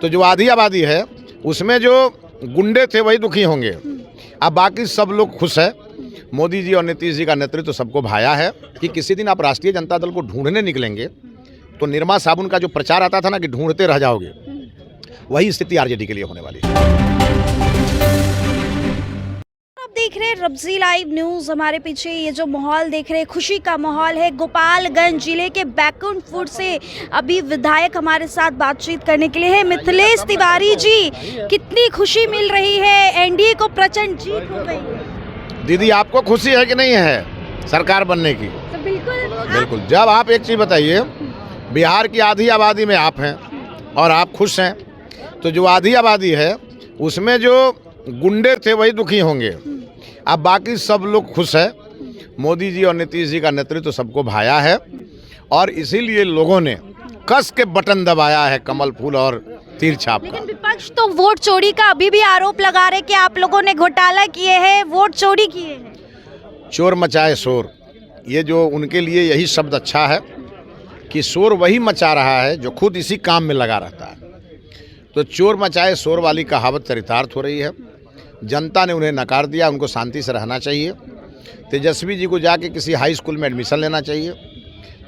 तो जो आधी आबादी है उसमें जो गुंडे थे वही दुखी होंगे। अब बाकी सब लोग खुश है। मोदी जी और नीतीश जी का नेतृत्व सबको भाया है कि किसी दिन आप राष्ट्रीय जनता दल को ढूंढने निकलेंगे तो निरमा साबुन का जो प्रचार आता था ना कि ढूंढते रह जाओगे, वही स्थिति आरजेडी के लिए होने वाली है। आप देख रहे हैं रब्जी लाइव न्यूज। हमारे पीछे ये जो माहौल देख रहे हैं, खुशी का माहौल है। गोपालगंज जिले के बैकुंठपुर से अभी विधायक हमारे साथ बातचीत करने के लिए है। मिथिलेश तिवारी जी, कितनी खुशी मिल रही है, एनडीए को प्रचंड जीत हो गई। दीदी आपको खुशी है कि नहीं है सरकार बनने की? तो बिल्कुल। जब आप एक चीज़ बताइए, बिहार की आधी आबादी में आप हैं और आप खुश हैं, तो जो आधी आबादी है उसमें जो गुंडे थे वही दुखी होंगे। अब बाकी सब लोग खुश है। मोदी जी और नीतीश जी का नेतृत्व सबको भाया है और इसीलिए लोगों ने कस के बटन दबाया है कमल फूल और तीर छाप का। लेकिन विपक्ष तो वोट चोरी का अभी भी आरोप लगा रहे कि आप लोगों ने घोटाला किए हैं, वोट चोरी किए हैं। चोर मचाए शोर, ये जो उनके लिए यही शब्द अच्छा है कि शोर वही मचा रहा है जो खुद इसी काम में लगा रहता है। तो चोर मचाए शोर वाली कहावत चरितार्थ हो रही है। जनता ने उन्हें नकार दिया, उनको शांति से रहना चाहिए। तेजस्वी जी को जाके किसी हाई स्कूल में एडमिशन लेना चाहिए,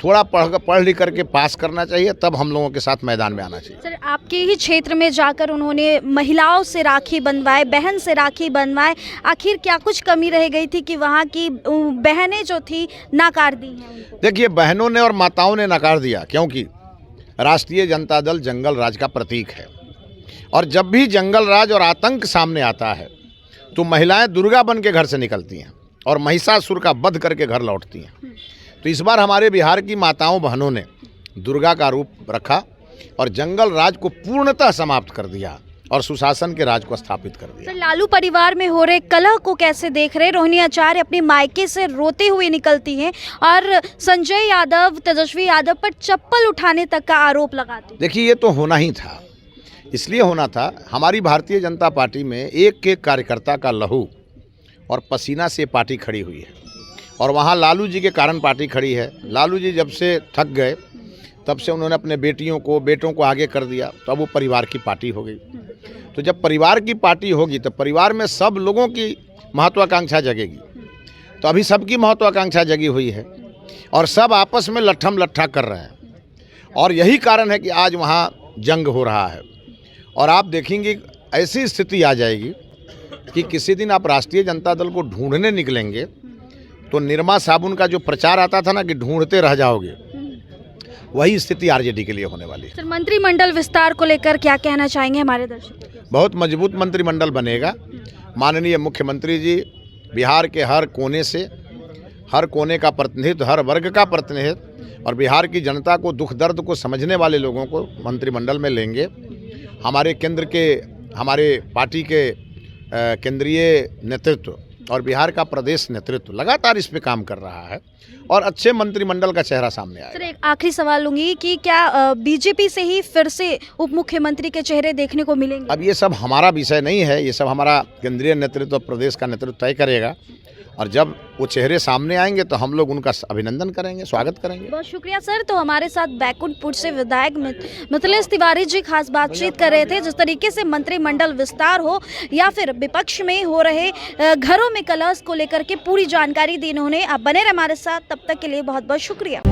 थोड़ा पढ़ लिख करके पास करना चाहिए, तब हम लोगों के साथ मैदान में आना चाहिए। सर, आपके ही क्षेत्र में जाकर उन्होंने महिलाओं से राखी बंधवाए, बहन से राखी बंधवाए। आखिर क्या कुछ कमी रह गई थी कि वहाँ की बहनें जो थी नकार दी हैं? देखिए, बहनों ने और माताओं ने नकार दिया, क्योंकि राष्ट्रीय जनता दल जंगल राज का प्रतीक है और जब भी जंगल राज और आतंक सामने आता है तो महिलाएं दुर्गा बन के घर से निकलती हैं और महिषासुर का वध करके घर लौटती हैं। तो इस बार हमारे बिहार की माताओं बहनों ने दुर्गा का रूप रखा और जंगल राज को पूर्णतः समाप्त कर दिया और सुशासन के राज को स्थापित कर दिया। सर, लालू परिवार में हो रहे कलह को कैसे देख रहे? रोहिणी आचार्य अपनी मायके से रोते हुए निकलती हैं और संजय यादव, तेजस्वी यादव पर चप्पल उठाने तक का आरोप लगाती हैं। देखिए, ये तो होना ही था, इसलिए होना था। हमारी भारतीय जनता पार्टी में एक एक कार्यकर्ता का लहू और पसीना से पार्टी खड़ी हुई है और वहाँ लालू जी के कारण पार्टी खड़ी है। लालू जी जब से थक गए तब से उन्होंने अपने बेटों को आगे कर दिया, तो अब वो परिवार की पार्टी हो गई। तो जब परिवार की पार्टी होगी तो परिवार में सब लोगों की महत्वाकांक्षा जगेगी। तो अभी सबकी महत्वाकांक्षा जगी हुई है और सब आपस में लट्ठम लट्ठा कर रहे हैं और यही कारण है कि आज वहाँ जंग हो रहा है। और आप देखेंगे ऐसी स्थिति आ जाएगी कि किसी दिन आप राष्ट्रीय जनता दल को ढूंढने निकलेंगे तो निरमा साबुन का जो प्रचार आता था ना कि ढूंढते रह जाओगे, वही स्थिति आरजेडी के लिए होने वाली है। सर, मंत्रिमंडल विस्तार को लेकर क्या कहना चाहेंगे हमारे दर्शक? बहुत मजबूत मंत्रिमंडल बनेगा। माननीय मुख्यमंत्री जी बिहार के हर कोने से, हर कोने का प्रतिनिधित्व, हर वर्ग का प्रतिनिधित्व और बिहार की जनता को दुख दर्द को समझने वाले लोगों को मंत्रिमंडल में लेंगे। हमारे पार्टी के केंद्रीय नेतृत्व और बिहार का प्रदेश नेतृत्व लगातार इस पे काम कर रहा है और अच्छे मंत्रिमंडल का चेहरा सामने आया। सर, एक आखिरी सवाल लूंगी कि क्या बीजेपी से ही फिर से उप मुख्यमंत्री के चेहरे देखने को मिलेंगे? अब ये सब हमारा विषय नहीं है, ये सब हमारा केंद्रीय नेतृत्व, प्रदेश का नेतृत्व तय करेगा और जब वो चेहरे सामने आएंगे तो हम लोग उनका अभिनंदन करेंगे, स्वागत करेंगे। बहुत शुक्रिया सर। तो हमारे साथ बैकुंठपुर से विधायक मिथिलेश तिवारी जी खास बातचीत कर रहे थे। जिस तरीके से मंत्रिमंडल विस्तार हो या फिर विपक्ष में हो रहे घरों में कलह को लेकर के पूरी जानकारी दी इन्होंने। आप बने रहे हमारे साथ, तब तक के लिए बहुत बहुत शुक्रिया।